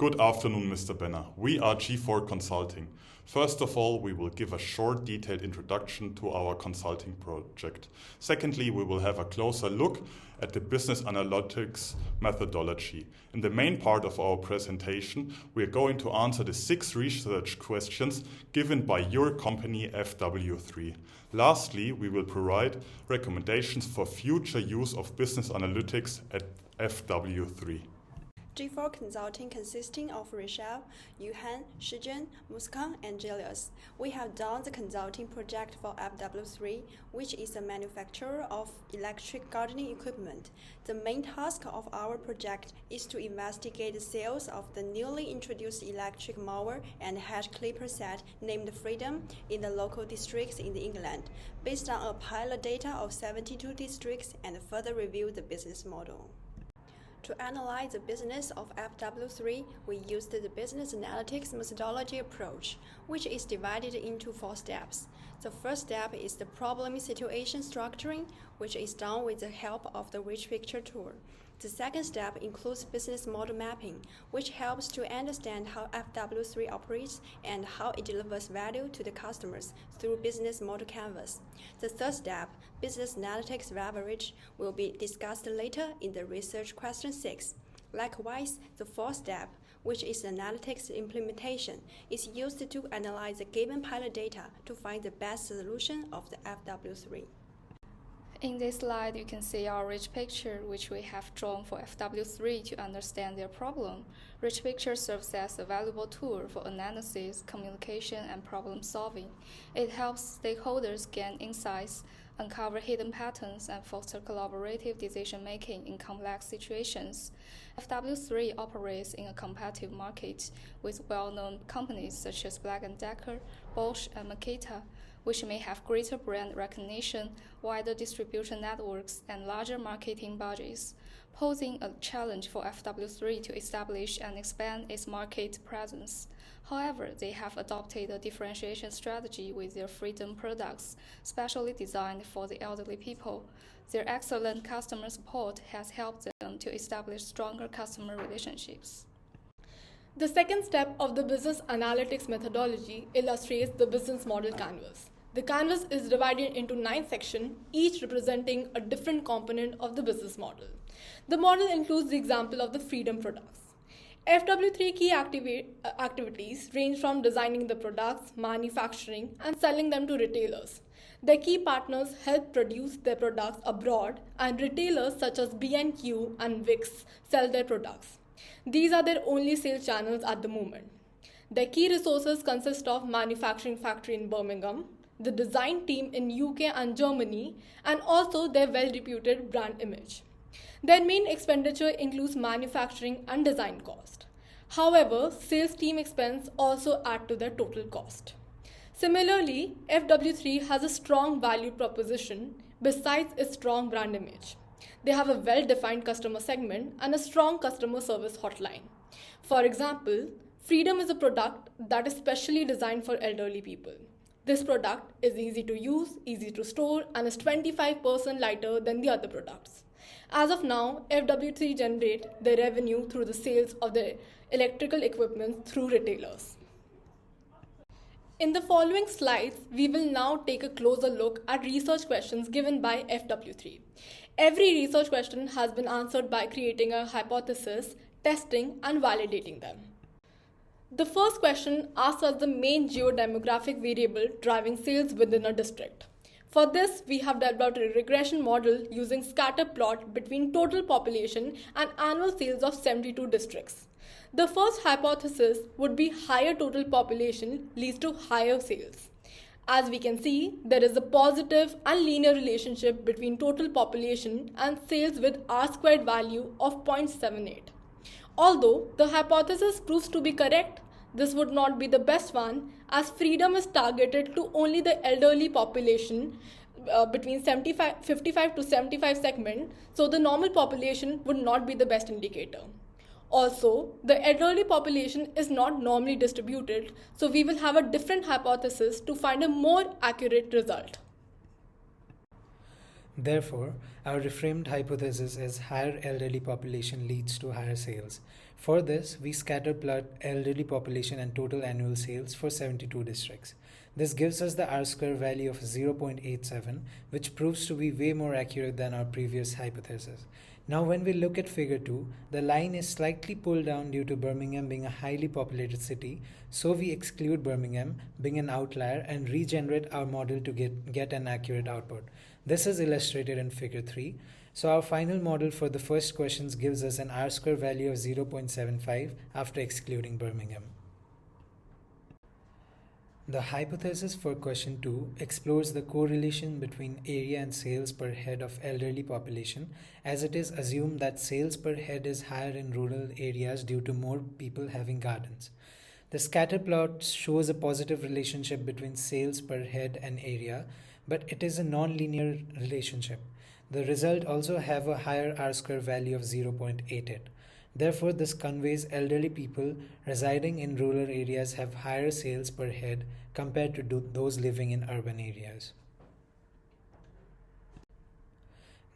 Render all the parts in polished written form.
Good afternoon, Mr. Benner. We are G4 Consulting. First of all, we will give a short, detailed introduction to our consulting project. Secondly, we will have a closer look at the business analytics methodology. In the main part of our presentation, we are going to answer the 6 research questions given by your company FW3. Lastly, we will provide recommendations for future use of business analytics at FW3. G4 Consulting consisting of Rishav, Yuhan, Shizhen, Muskan, and Julius. We have done the consulting project for FW3, which is a manufacturer of electric gardening equipment. The main task of our project is to investigate the sales of the newly introduced electric mower and hedge clipper set named Freedom in the local districts in England, based on a pilot data of 72 districts, and further review the business model. To analyze the business of FW3, we used the business analytics methodology approach, which is divided into 4 steps. The first step is the problem situation structuring, which is done with the help of the rich picture tool. The second step includes business model mapping, which helps to understand how FW3 operates and how it delivers value to the customers through business model canvas. The third step, business analytics leverage, will be discussed later in the research question 6. Likewise, the fourth step, which is analytics implementation, is used to analyze the given pilot data to find the best solution of the FW3. In this slide, you can see our rich picture, which we have drawn for FW3 to understand their problem. Rich picture serves as a valuable tool for analysis, communication, and problem solving. It helps stakeholders gain insights, uncover hidden patterns, and foster collaborative decision-making in complex situations. FW3 operates in a competitive market with well-known companies such as Black & Decker, Bosch, and Makita, which may have greater brand recognition, wider distribution networks, and larger marketing budgets, posing a challenge for FW3 to establish and expand its market presence. However, they have adopted a differentiation strategy with their Freedom products, specially designed for the elderly people. Their excellent customer support has helped them to establish stronger customer relationships. The second step of the business analytics methodology illustrates the business model canvas. The canvas is divided into 9 sections, each representing a different component of the business model. The model includes the example of the Freedom products. FW3 key activities range from designing the products, manufacturing, and selling them to retailers. Their key partners help produce their products abroad, and retailers such as B&Q and Wix sell their products. These are their only sales channels at the moment. Their key resources consist of manufacturing factory in Birmingham, the design team in UK and Germany, and also their well-reputed brand image. Their main expenditure includes manufacturing and design cost. However, sales team expense also add to their total cost. Similarly, FW3 has a strong value proposition besides its strong brand image. They have a well-defined customer segment and a strong customer service hotline. For example, Freedom is a product that is specially designed for elderly people. This product is easy to use, easy to store, and is 25% lighter than the other products. As of now, FW3 generate their revenue through the sales of their electrical equipment through retailers. In the following slides, we will now take a closer look at research questions given by FW3. Every research question has been answered by creating a hypothesis, testing, and validating them. The first question asks us the main geodemographic variable driving sales within a district. For this, we have developed a regression model using scatter plot between total population and annual sales of 72 districts. The first hypothesis would be higher total population leads to higher sales. As we can see, there is a positive and linear relationship between total population and sales with R-squared value of 0.78. Although the hypothesis proves to be correct, this would not be the best one, as Freedom is targeted to only the elderly population between 55 to 75 segment, so the normal population would not be the best indicator. Also, the elderly population is not normally distributed, so we will have a different hypothesis to find a more accurate result. Therefore, our reframed hypothesis is higher elderly population leads to higher sales. For this, we scatter plot elderly population and total annual sales for 72 districts. This gives us the R-square value of 0.87, which proves to be way more accurate than our previous hypothesis. Now when we look at figure 2, the line is slightly pulled down due to Birmingham being a highly populated city, so we exclude Birmingham being an outlier and regenerate our model to get an accurate output. This is illustrated in figure 3. So our final model for the first questions gives us an R-square value of 0.75 after excluding Birmingham. The hypothesis for question 2 explores the correlation between area and sales per head of elderly population, as it is assumed that sales per head is higher in rural areas due to more people having gardens. The scatter plot shows a positive relationship between sales per head and area, but it is a non-linear relationship. The result also have a higher R-square value of 0.88. Therefore, this conveys elderly people residing in rural areas have higher sales per head compared to those living in urban areas.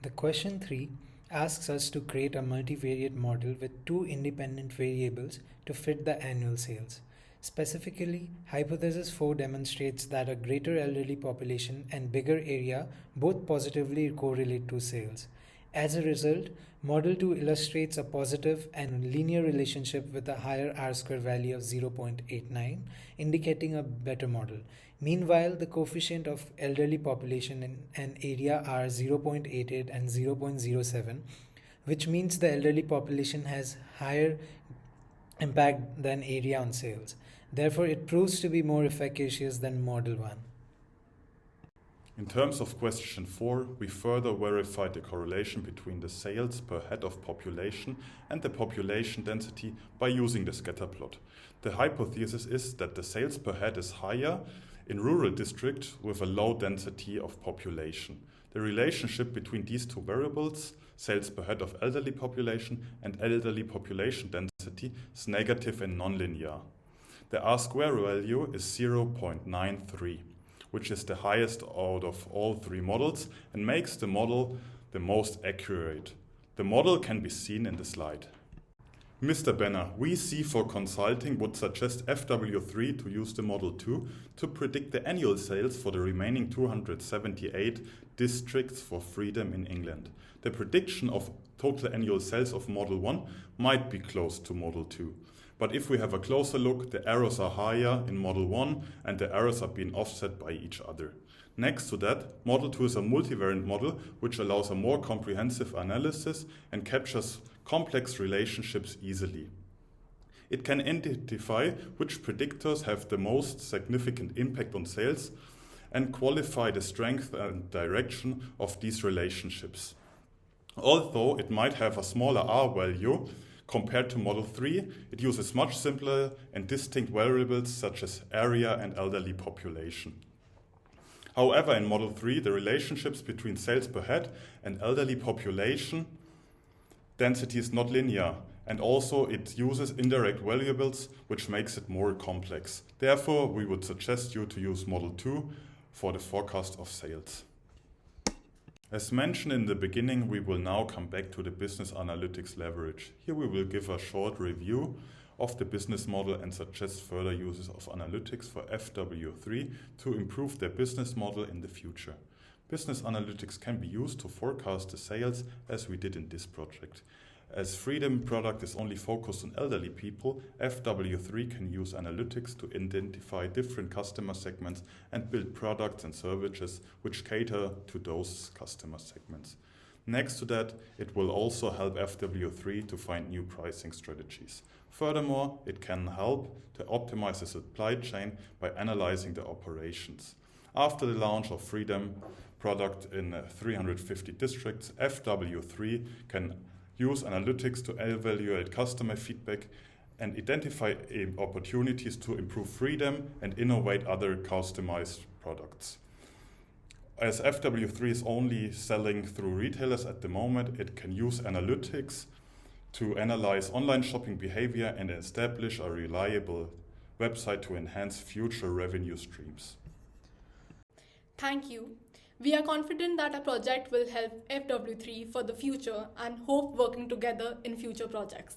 The question 3 asks us to create a multivariate model with two independent variables to fit the annual sales. Specifically, hypothesis 4 demonstrates that a greater elderly population and bigger area both positively correlate to sales. As a result, Model 2 illustrates a positive and linear relationship with a higher R-square value of 0.89, indicating a better model. Meanwhile, the coefficient of elderly population and area are 0.88 and 0.07, which means the elderly population has higher impact than area on sales. Therefore, it proves to be more efficacious than Model 1. In terms of question 4, we further verified the correlation between the sales per head of population and the population density by using the scatter plot. The hypothesis is that the sales per head is higher in rural districts with a low density of population. The relationship between these two variables, sales per head of elderly population and elderly population density, is negative and nonlinear. The R-square value is 0.93. which is the highest out of all three models and makes the model the most accurate. The model can be seen in the slide. Mr. Benner, we C4 Consulting would suggest FW3 to use the Model 2 to predict the annual sales for the remaining 278 districts for freedom in England. The prediction of total annual sales of Model 1 might be close to Model 2. But if we have a closer look, the errors are higher in Model 1 and the errors are being offset by each other. Next to that, Model 2 is a multivariant model which allows a more comprehensive analysis and captures complex relationships easily. It can identify which predictors have the most significant impact on sales and qualify the strength and direction of these relationships. Although it might have a smaller R value, compared to Model 3, it uses much simpler and distinct variables such as area and elderly population. However, in Model 3, the relationships between sales per head and elderly population density is not linear, and also it uses indirect variables, which makes it more complex. Therefore, we would suggest you to use Model 2 for the forecast of sales. As mentioned in the beginning, we will now come back to the business analytics leverage. Here we will give a short review of the business model and suggest further uses of analytics for FW3 to improve their business model in the future. Business analytics can be used to forecast the sales as we did in this project. As Freedom product is only focused on elderly people, FW3 can use analytics to identify different customer segments and build products and services which cater to those customer segments. Next to that, it will also help FW3 to find new pricing strategies. Furthermore, it can help to optimize the supply chain by analyzing the operations. After the launch of Freedom product in 350 districts, FW3 can use analytics to evaluate customer feedback and identify opportunities to improve freedom and innovate other customized products. As FW3 is only selling through retailers at the moment, it can use analytics to analyze online shopping behavior and establish a reliable website to enhance future revenue streams. Thank you. We are confident that our project will help FW3 for the future and hope working together in future projects.